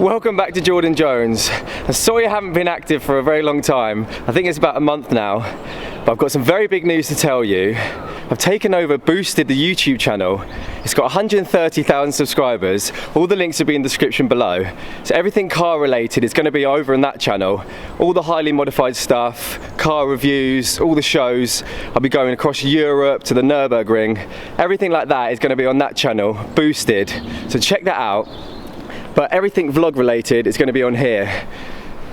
Welcome back to Jordan Jones. I'm sorry I haven't been active for a very long time. I think it's about a month now, but I've got some very big news to tell you. I've taken over, boosted the YouTube channel. It's got 130,000 subscribers. All the links will be in the description below. So everything car related is going to be over on that channel. All the highly modified stuff, car reviews, all the shows. I'll be going across Europe to the Nürburgring. Everything like that is going to be on that channel, boosted. So check that out. But everything vlog related is going to be on here.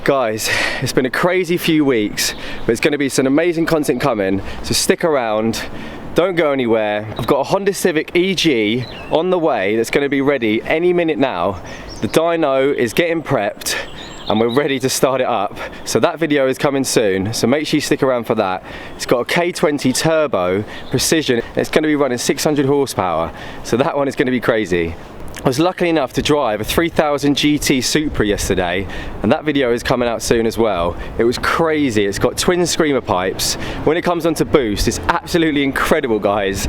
Guys, it's been a crazy few weeks, but there's going to be some amazing content coming, so stick around. Don't go anywhere. I've got a Honda Civic EG on the way that's going to be ready any minute now. The dyno is getting prepped and we're ready to start it up. So that video is coming soon, so make sure you stick around for that. It's got a K20 turbo precision. It's going to be running 600 horsepower, so that one is going to be crazy. I was lucky enough to drive a 3000 GT Supra yesterday, and that video is coming out soon as well. It was crazy. It's got twin screamer pipes. When it comes onto boost, it's absolutely incredible, guys.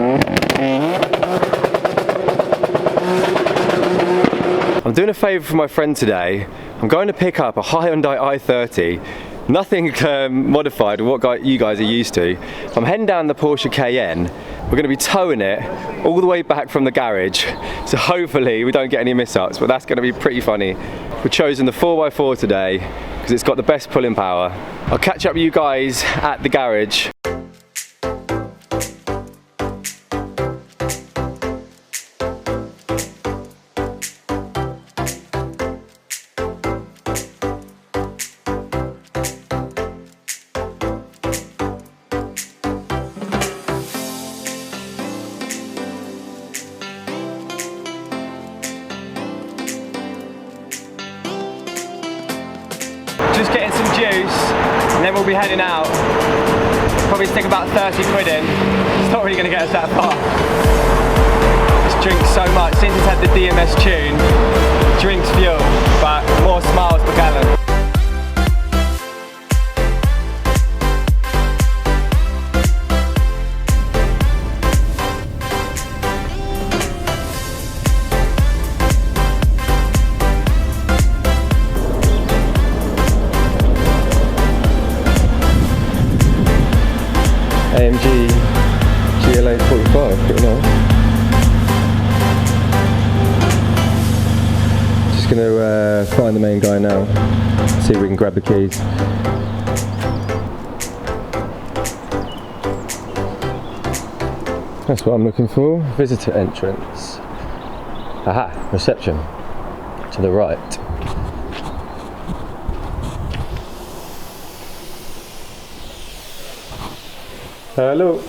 I'm doing a favour for my friend today. I'm going to pick up a Hyundai i30. Nothing modified with what you guys are used to. I'm heading down the Porsche Cayenne. We're going to be towing it all the way back from the garage, so hopefully we don't get any mishaps, but that's going to be pretty funny. We've chosen the 4x4 today because it's got the best pulling power. I'll catch up with you guys at the garage. Just getting some juice and then we'll be heading out. Probably stick about 30 quid in. It's not really going to get us that far. Just drink so much. Since it's had the DMS tune, it drinks fuel, but more smiles per gallon. AMG GLA 45, pretty nice. Just going to find the main guy now, see if we can grab the keys. That's what I'm looking for, visitor entrance. Aha, reception, to the right. Hello.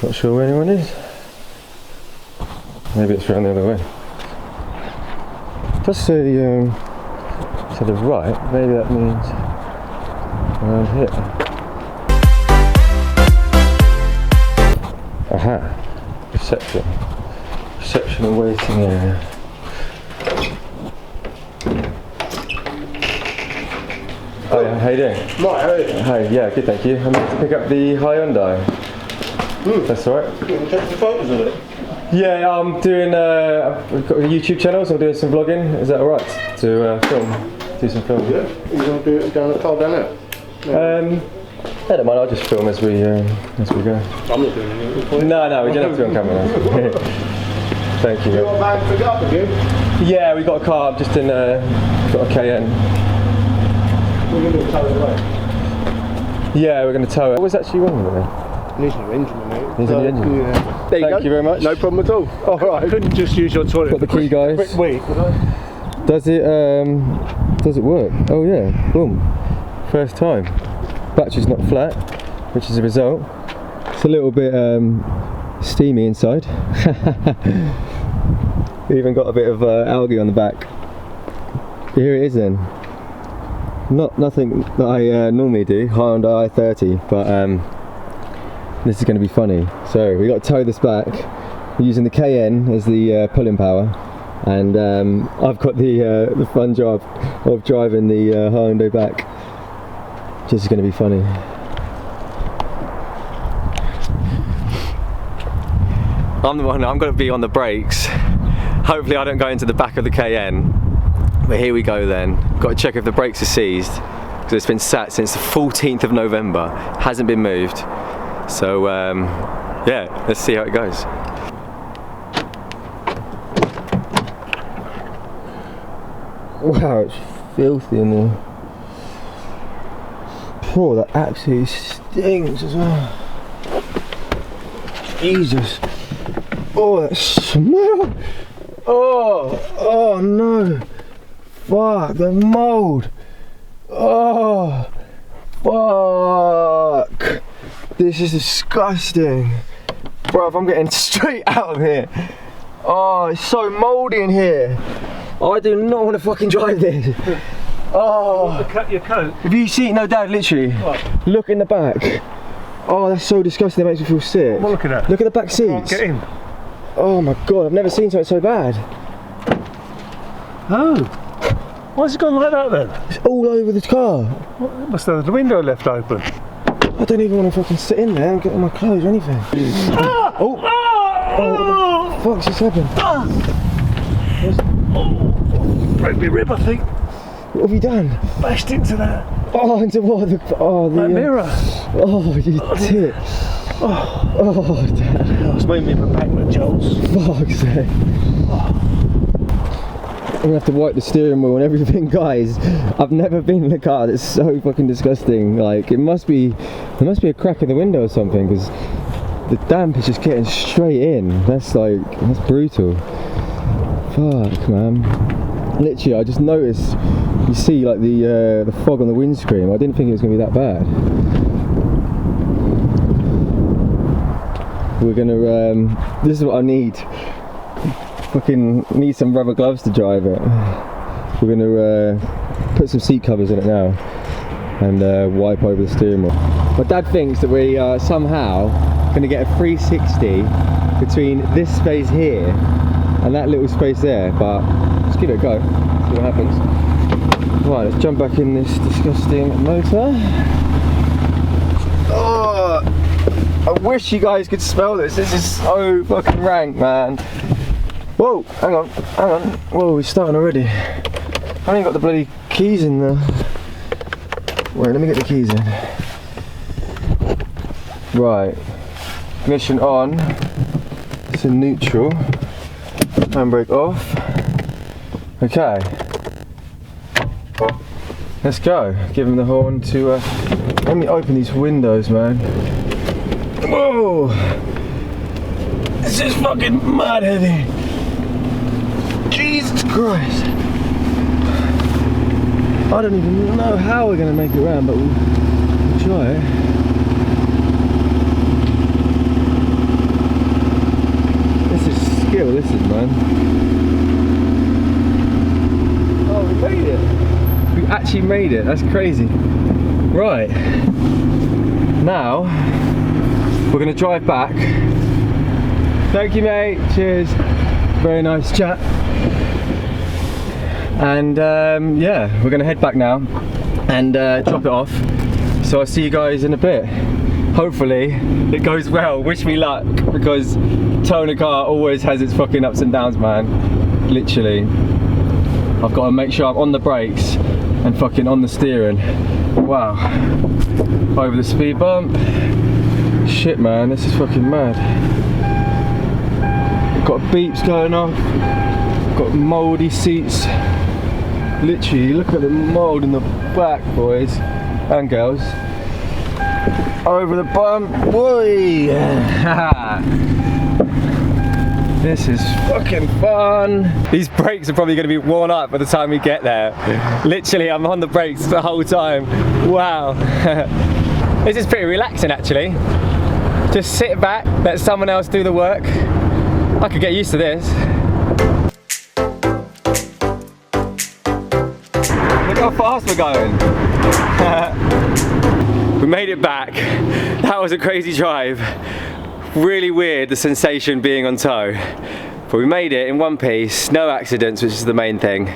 Not sure where anyone is. Maybe it's around the other way. It does say to the right, maybe that means around here. Aha, reception. Reception and waiting area. Oh yeah, how you doing? Right, how are you? Hi, yeah, good, thank you. I'm here to pick up the Hyundai. That's alright. You can take some photos of it? Yeah, I'm doing, I've got a YouTube channel, so I'm doing some vlogging. Is that alright to film? Do some filming? Yeah. You want to do it down the car down there? Yeah. I don't mind, I'll just film as we go. I'm not doing anything for you. No, we don't have to be on camera. Thank you. You got a van to pick up with you? Yeah, we got a car, just in, got a Cayenne. We're going to tow it away. Yeah, we're going to tow it. What was actually wrong with it? Needs a new engine in it. Needs a new engine? Yeah. There you go. Thank you very much. No problem at all. Alright. I couldn't just use your toilet. Got the key, guys. Wait, Does it work? Oh yeah, boom. First time. Battery's not flat, which is a result. It's a little bit steamy inside. We even got a bit of algae on the back. Here it is then. Nothing that I normally do, Hyundai i30, but this is going to be funny. So we got to tow this back. We're using the Cayenne as the pulling power, and I've got the fun job of driving the Hyundai back. This is going to be funny. I'm going to be on the brakes. Hopefully I don't go into the back of the Cayenne. But here we go then. Got to check if the brakes are seized, because it's been sat since the 14th of November. Hasn't been moved. So yeah, let's see how it goes. Wow, it's filthy in there. Oh, that absolutely stinks as well. Jesus. Oh, that smell. Oh no. Fuck, the mould. Oh, fuck. This is disgusting. Bruv, I'm getting straight out of here. Oh, it's so mouldy in here. I do not want to fucking drive this. Oh. You want to cut your coat? Have you seen? No, Dad, literally. What? Look in the back. Oh, that's so disgusting. It makes me feel sick. What look at that? Look at the back seats. Get in. Oh my god, I've never seen something so bad. Oh. Why's it gone like that then? It's all over the car. What, must have the window left open. I don't even want to fucking sit in there and get on my clothes or anything. Ah! Oh. Ah! Oh, what the fuck's just happened? Ah! Oh, broke my rib, I think. What have you done? Bashed into that. Oh, into what? The Mirror. Oh, you tit. Oh, Dad. It's made me a pack of jolts. Fuck's sake. I'm gonna have to wipe the steering wheel and everything, guys. I've never been in a car that's so fucking disgusting. Like, there must be a crack in the window or something, because the damp is just getting straight in. That's brutal. Fuck, man. Literally, I just noticed, you see like the fog on the windscreen. I didn't think it was gonna be that bad. We're gonna, this is what I need. Fucking need some rubber gloves to drive it. We're gonna put some seat covers in it now and wipe over the steering wheel. My dad thinks that we are somehow gonna get a 360 between this space here and that little space there, but let's give it a go, see what happens. Right, let's jump back in this disgusting motor. Oh, I wish you guys could smell this. This is so fucking rank, man. Whoa, hang on. Whoa, we're starting already. I haven't even got the bloody keys in there. Wait, let me get the keys in. Right, ignition on. It's in neutral. Handbrake off. Okay. Let's go. Give him the horn to, let me open these windows, man. Whoa! This is fucking mad heavy. Jesus Christ. I don't even know how we're going to make it around, but we'll try it. This is skill, this is, man. Oh, we made it. We actually made it. That's crazy. Right. Now, we're going to drive back. Thank you, mate. Cheers. Very nice chat. And yeah, we're going to head back now and drop it off. So I'll see you guys in a bit. Hopefully it goes well. Wish me luck, because towing a car always has its fucking ups and downs, man. Literally. I've got to make sure I'm on the brakes and fucking on the steering. Wow. Over the speed bump. Shit, man, this is fucking mad. Got beeps going off. Got mouldy seats. Literally, look at the mould in the back, boys and girls. Over the bump. Boy. This is fucking fun. These brakes are probably going to be worn out by the time we get there. Literally, I'm on the brakes the whole time. Wow. This is pretty relaxing, actually. Just sit back, let someone else do the work. I could get used to this. Look how fast we're going. We made it back. That was a crazy drive. Really weird, the sensation being on tow. But we made it in one piece, no accidents, which is the main thing.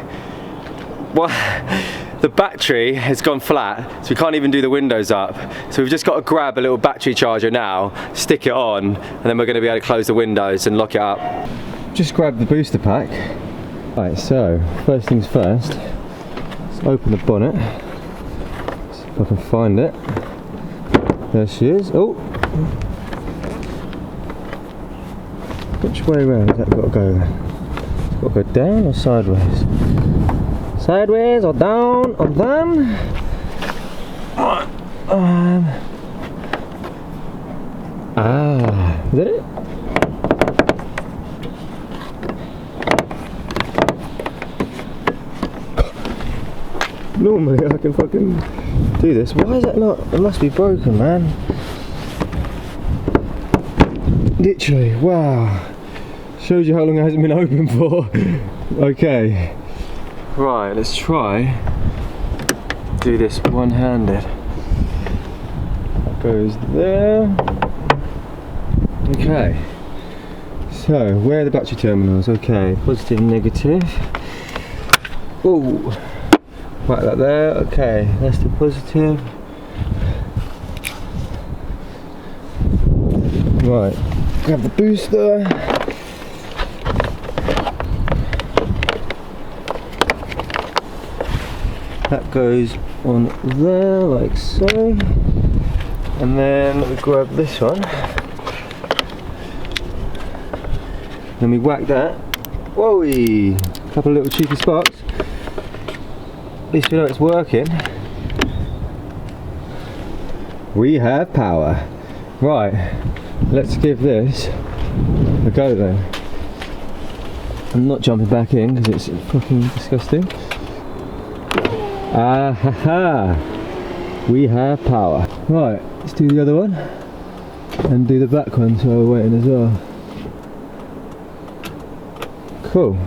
the battery has gone flat, so we can't even do the windows up. So we've just got to grab a little battery charger now, stick it on, and then we're going to be able to close the windows and lock it up. Just grab the booster pack. Right, so first things first, let's open the bonnet. See if I can find it. There she is. Oh! Which way around has that got to go? It's got to go down or sideways? Sideways or down or down? Is that it? Normally I can fucking do this. Why is that not? It must be broken, man. Literally, wow. Shows you how long it hasn't been open for. Okay. Right, let's try do this one-handed. That goes there. Okay. So, where are the battery terminals? Okay, positive, negative. Oh. Right, that there. Okay, that's the positive. Right, grab the booster. That goes on there, like so. And then we grab this one. Then we whack that. Whoa! Couple of little cheeky sparks. At least we know it's working. We have power. Right, let's give this a go then. I'm not jumping back in because it's fucking disgusting. Ah ha ha! We have power. Right, let's do the other one and do the back one so we're waiting as well. Cool.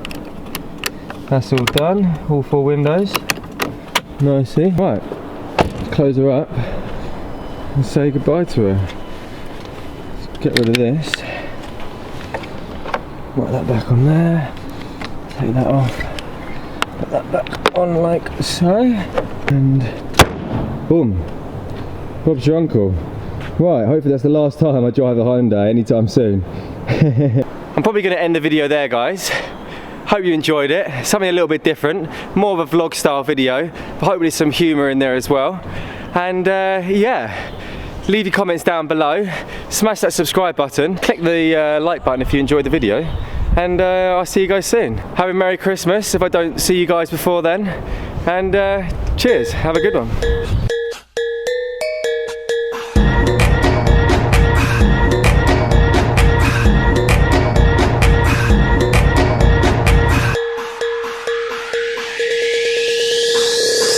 That's all done, all 4 windows. Nicely. Right, let's close her up and say goodbye to her. Let's get rid of this. Write that back on there. Take that off. Put that back on like so. And boom. Bob's your uncle. Right, hopefully that's the last time I drive a Hyundai anytime soon. I'm probably going to end the video there, guys. Hope you enjoyed it. Something a little bit different, more of a vlog style video, but hopefully some humour in there as well. And yeah, leave your comments down below, smash that subscribe button, click the like button if you enjoyed the video, and I'll see you guys soon. Have a Merry Christmas if I don't see you guys before then, and cheers, have a good one.